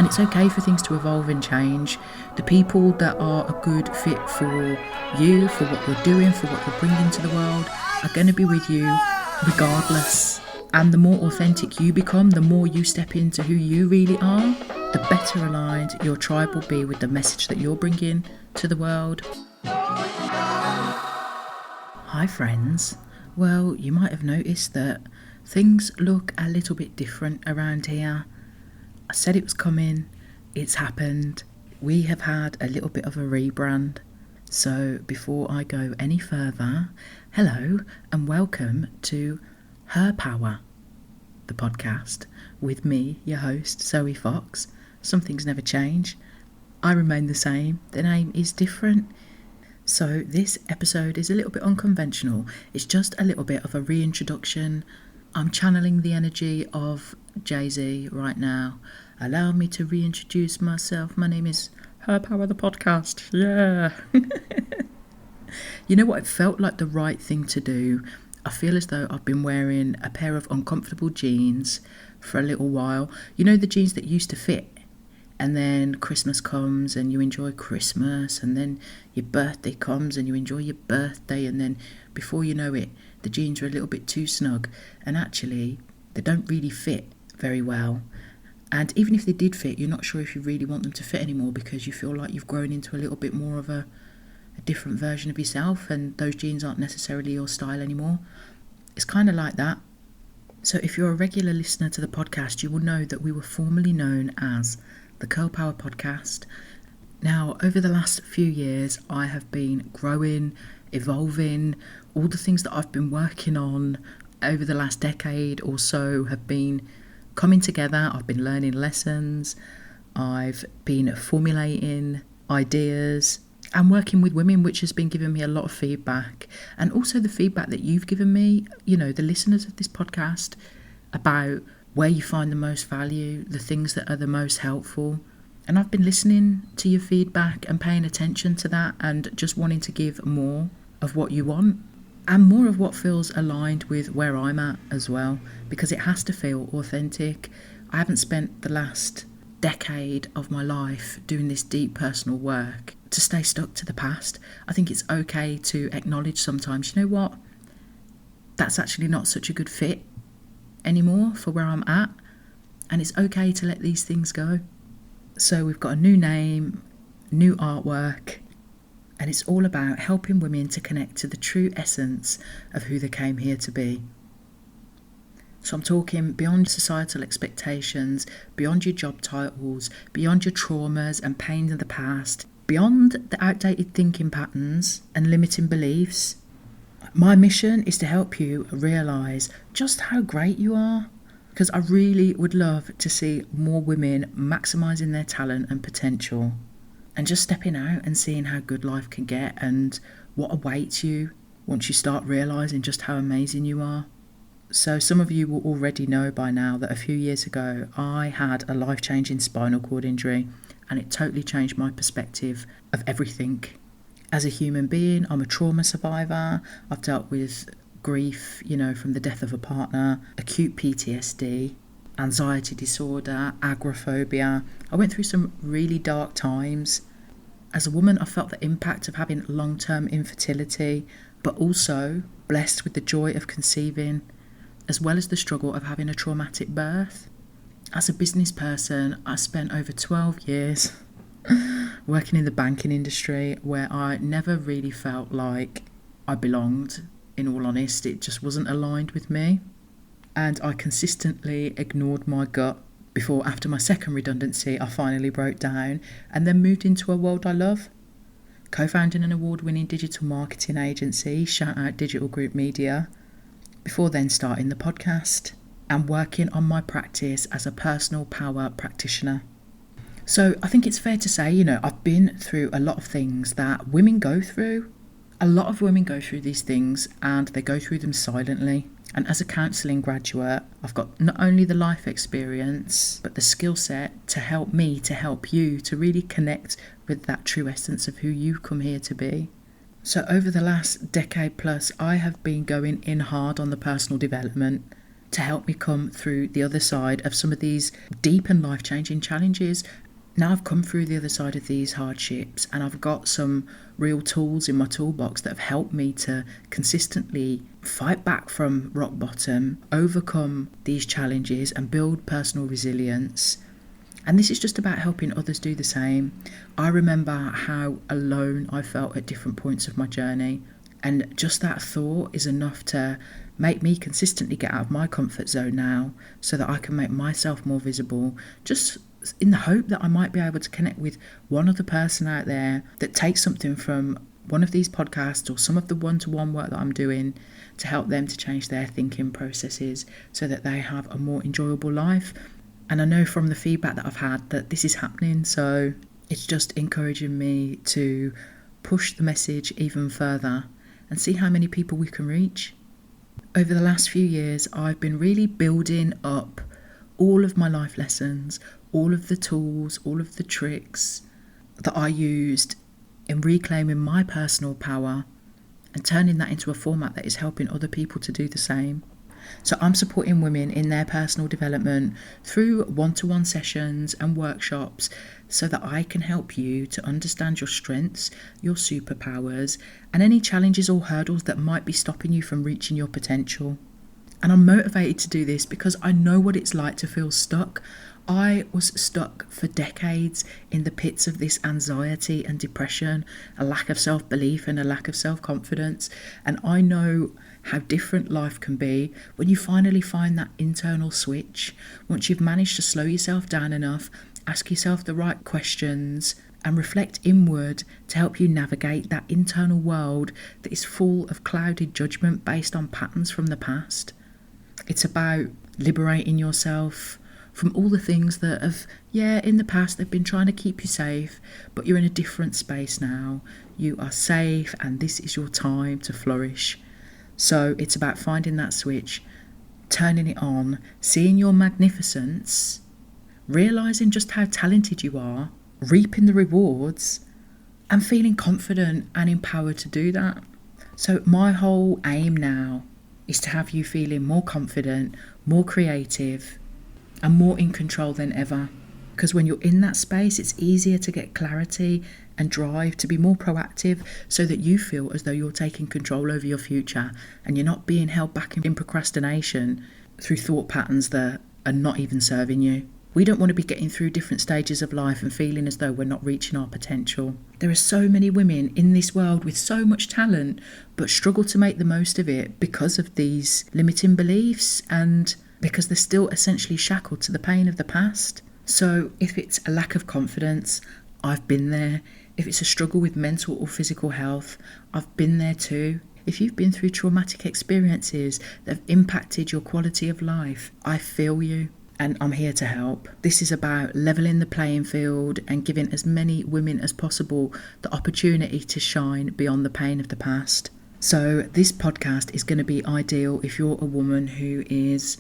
And it's okay for things to evolve and change. The people that are a good fit for you, for what you're doing, for what you're bringing to the world, are going to be with you regardless. And the more authentic you become, the more you step into who you really are, the better aligned your tribe will be with the message that you're bringing to the world. Hi friends. Well, you might have noticed that things look a little bit different around here. I said it was coming, it's happened. We have had a little bit of a rebrand. So before I go any further, hello and welcome to Her Power, the podcast, with me, your host, Zoe Fox. Some things never change. I remain the same. The name is different. So this episode is a little bit unconventional. It's just a little bit of a reintroduction. I'm channeling the energy of Jay-Z right now. Allow me to reintroduce myself. My name is Her Power, the podcast. Yeah. You know what? It felt like the right thing to do. I feel as though I've been wearing a pair of uncomfortable jeans for a little while. You know, the jeans that used to fit. And then Christmas comes and you enjoy Christmas, and then your birthday comes and you enjoy your birthday, and then before you know it, the jeans are a little bit too snug, and actually they don't really fit very well. And even if they did fit, you're not sure if you really want them to fit anymore because you feel like you've grown into a little bit more of a different version of yourself, and those jeans aren't necessarily your style anymore. It's kind of like that. So if you're a regular listener to the podcast, you will know that we were formerly known as the Curl Power Podcast. Now, over the last few years, I have been growing, evolving. All the things that I've been working on over the last decade or so have been coming together. I've been learning lessons. I've been formulating ideas and working with women, which has been giving me a lot of feedback. And also the feedback that you've given me, you know, the listeners of this podcast, about where you find the most value, the things that are the most helpful. And I've been listening to your feedback and paying attention to that and just wanting to give more of what you want and more of what feels aligned with where I'm at as well, because it has to feel authentic. I haven't spent the last decade of my life doing this deep personal work to stay stuck to the past. I think it's okay to acknowledge sometimes, you know what, that's actually not such a good fit anymore for where I'm at, and it's okay to let these things go. So we've got a new name, new artwork, and it's all about helping women to connect to the true essence of who they came here to be. So I'm talking beyond societal expectations, beyond your job titles, beyond your traumas and pains of the past, beyond the outdated thinking patterns and limiting beliefs. My mission is to help you realise just how great you are, because I really would love to see more women maximising their talent and potential and just stepping out and seeing how good life can get and what awaits you once you start realising just how amazing you are. So some of you will already know by now that a few years ago I had a life-changing spinal cord injury, and it totally changed my perspective of everything. As a human being, I'm a trauma survivor. I've dealt with grief, you know, from the death of a partner, acute PTSD, anxiety disorder, agoraphobia. I went through some really dark times. As a woman, I felt the impact of having long-term infertility, but also blessed with the joy of conceiving, as well as the struggle of having a traumatic birth. As a business person, I spent over 12 years working in the banking industry, where I never really felt like I belonged. In all honesty, it just wasn't aligned with me. And I consistently ignored my gut before, after my second redundancy, I finally broke down and then moved into a world I love. Co-founding an award-winning digital marketing agency, shout out Digital Group Media, before then starting the podcast and working on my practice as a personal power practitioner. So I think it's fair to say, you know, I've been through a lot of things that women go through. A lot of women go through these things and they go through them silently. And as a counselling graduate, I've got not only the life experience, but the skill set to help me, to help you, to really connect with that true essence of who you come here to be. So over the last decade plus, I have been going in hard on the personal development. to help me come through the other side of some of these deep and life-changing challenges. Now I've come through the other side of these hardships and I've got some real tools in my toolbox that have helped me to consistently fight back from rock bottom, overcome these challenges and build personal resilience. And this is just about helping others do the same. I remember how alone I felt at different points of my journey. And just that thought is enough to make me consistently get out of my comfort zone now so that I can make myself more visible, just in the hope that I might be able to connect with one other person out there that takes something from one of these podcasts or some of the one-to-one work that I'm doing to help them to change their thinking processes so that they have a more enjoyable life. And I know from the feedback that I've had that this is happening, so it's just encouraging me to push the message even further and see how many people we can reach. Over the last few years, I've been really building up all of my life lessons, all of the tools, all of the tricks that I used in reclaiming my personal power and turning that into a format that is helping other people to do the same. So I'm supporting women in their personal development through one-to-one sessions and workshops so that I can help you to understand your strengths, your superpowers, and any challenges or hurdles that might be stopping you from reaching your potential. And I'm motivated to do this because I know what it's like to feel stuck. I was stuck for decades in the pits of this anxiety and depression, a lack of self-belief and a lack of self-confidence. And I know how different life can be when you finally find that internal switch, once you've managed to slow yourself down enough, ask yourself the right questions and reflect inward to help you navigate that internal world that is full of clouded judgment based on patterns from the past. It's about liberating yourself from all the things that have, in the past they've been trying to keep you safe, but you're in a different space now. You are safe and this is your time to flourish. So it's about finding that switch, turning it on, seeing your magnificence, realising just how talented you are, reaping the rewards, and feeling confident and empowered to do that. So my whole aim now is to have you feeling more confident, more creative, and more in control than ever. Because when you're in that space, it's easier to get clarity and drive to be more proactive so that you feel as though you're taking control over your future and you're not being held back in procrastination through thought patterns that are not even serving you. We don't want to be getting through different stages of life and feeling as though we're not reaching our potential. There are so many women in this world with so much talent but struggle to make the most of it because of these limiting beliefs and because they're still essentially shackled to the pain of the past. So if it's a lack of confidence, I've been there. If it's a struggle with mental or physical health, I've been there too. If you've been through traumatic experiences that have impacted your quality of life, I feel you and I'm here to help. This is about levelling the playing field and giving as many women as possible the opportunity to shine beyond the pain of the past. So this podcast is going to be ideal if you're a woman who is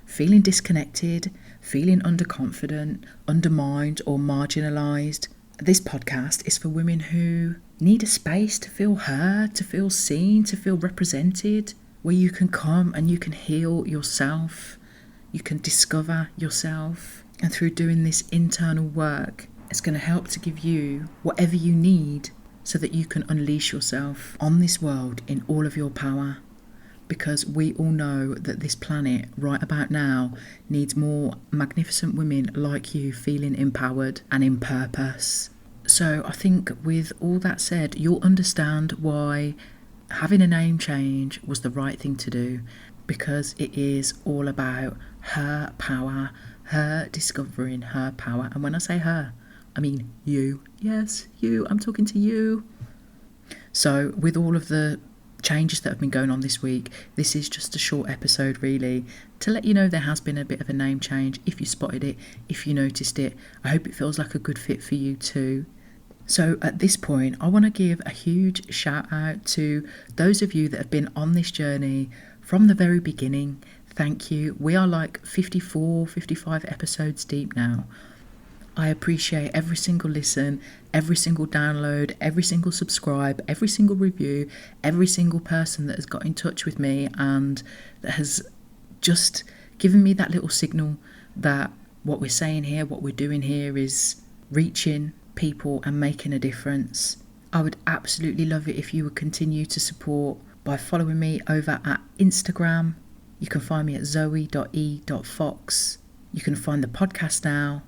feeling disconnected, feeling underconfident, undermined or marginalised. This podcast is for women who need a space to feel heard, to feel seen, to feel represented, where you can come and you can heal yourself, you can discover yourself. And through doing this internal work, it's going to help to give you whatever you need so that you can unleash yourself on this world in all of your power. Because we all know that this planet right about now needs more magnificent women like you feeling empowered and in purpose. So I think with all that said, you'll understand why having a name change was the right thing to do, because it is all about her power, her discovering her power. And when I say her, I mean you. Yes, you. I'm talking to you. So with all of the changes that have been going on this week, this is just a short episode really to let you know there has been a bit of a name change. If you spotted it, if you noticed it, I hope it feels like a good fit for you too. So at this point, I want to give a huge shout out to those of you that have been on this journey from the very beginning. Thank you. We are like 54, 55 episodes deep now. I appreciate every single listen, every single download, every single subscribe, every single review, every single person that has got in touch with me and that has just giving me that little signal that what we're saying here, what we're doing here is reaching people and making a difference. I would absolutely love it if you would continue to support by following me over at Instagram. You can find me at zoe.e.fox. You can find the podcast now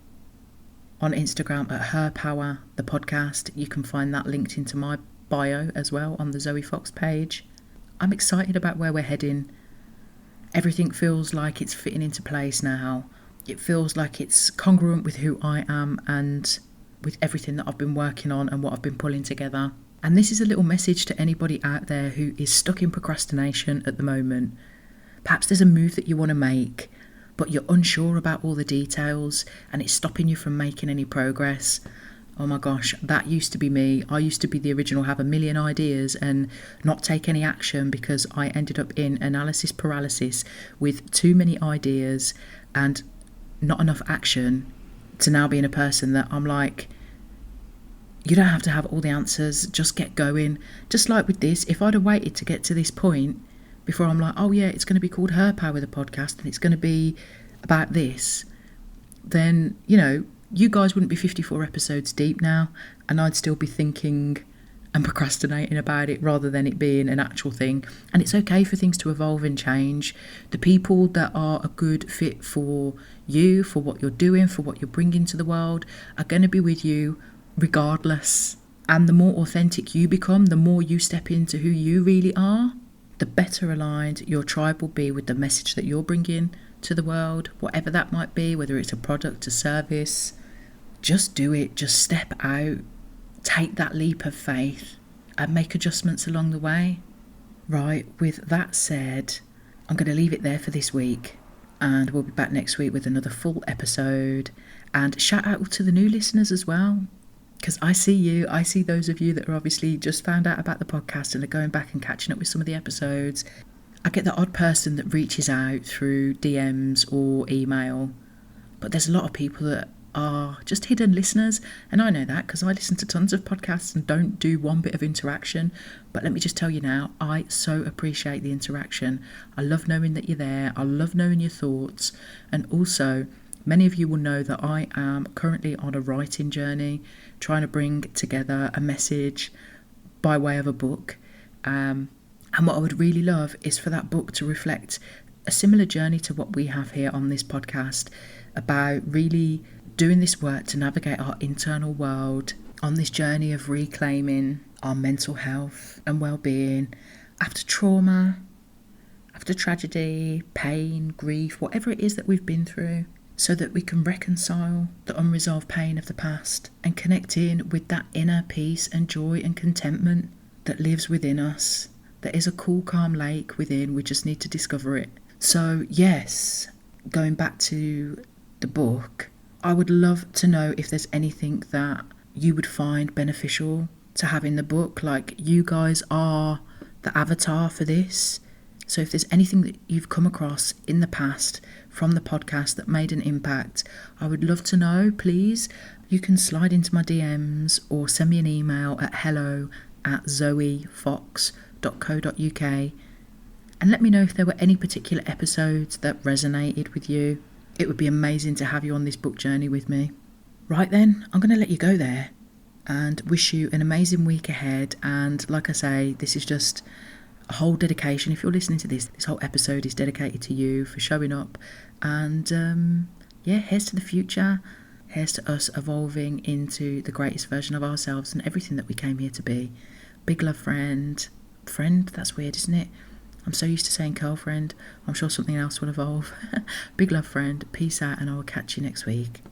on Instagram at Her Power, the podcast. You can find that linked into my bio as well on the Zoe Fox page. I'm excited about where we're heading. Everything feels like it's fitting into place now. It feels like it's congruent with who I am and with everything that I've been working on and what I've been pulling together. And this is a little message to anybody out there who is stuck in procrastination at the moment. Perhaps there's a move that you want to make, but you're unsure about all the details and it's stopping you from making any progress. Oh my gosh, that used to be me. I used to be the original have a million ideas and not take any action because I ended up in analysis paralysis with too many ideas and not enough action, to now being a person that I'm like, you don't have to have all the answers, just get going. Just like with this, if I'd have waited to get to this point before I'm like, oh yeah, it's going to be called Her Power, the podcast, and it's going to be about this, then, you know, you guys wouldn't be 54 episodes deep now, and I'd still be thinking and procrastinating about it rather than it being an actual thing. And it's okay for things to evolve and change. The people that are a good fit for you, for what you're doing, for what you're bringing to the world, are going to be with you regardless. And the more authentic you become, the more you step into who you really are, the better aligned your tribe will be with the message that you're bringing to the world, whatever that might be, whether it's a product, a service. Just do it. Just step out. Take that leap of faith and make adjustments along the way. Right, with that said, I'm going to leave it there for this week, and we'll be back next week with another full episode. And shout out to the new listeners as well, because I see you. I see those of you that are obviously just found out about the podcast and are going back and catching up with some of the episodes. I get the odd person that reaches out through DMs or email, but there's a lot of people that are just hidden listeners, and I know that because I listen to tons of podcasts and don't do one bit of interaction. But let me just tell you now, I so appreciate the interaction. I love knowing that you're there. I love knowing your thoughts. And also, many of you will know that I am currently on a writing journey, trying to bring together a message by way of a book. And what I would really love is for that book to reflect a similar journey to what we have here on this podcast, about really doing this work to navigate our internal world on this journey of reclaiming our mental health and well-being after trauma, after tragedy, pain, grief, whatever it is that we've been through, so that we can reconcile the unresolved pain of the past and connect in with that inner peace and joy and contentment that lives within us. There is a cool, calm lake within. We just need to discover it. So yes, going back to the book, I would love to know if there's anything that you would find beneficial to have in the book. Like, you guys are the avatar for this. So if there's anything that you've come across in the past from the podcast that made an impact, I would love to know, please. You can slide into my DMs or send me an email at hello@zoefox.co.uk and let me know if there were any particular episodes that resonated with you. It would be amazing to have you on this book journey with me. Right then, I'm going to let you go there and wish you an amazing week ahead. And like I say, this is just a whole dedication. If you're listening to this whole episode is dedicated to you for showing up. And here's to the future. Here's to us evolving into the greatest version of ourselves and everything that we came here to be. Big love, friend. Friend, that's weird, isn't it? I'm so used to saying girlfriend. I'm sure something else will evolve. Big love, friend. Peace out, and I will catch you next week.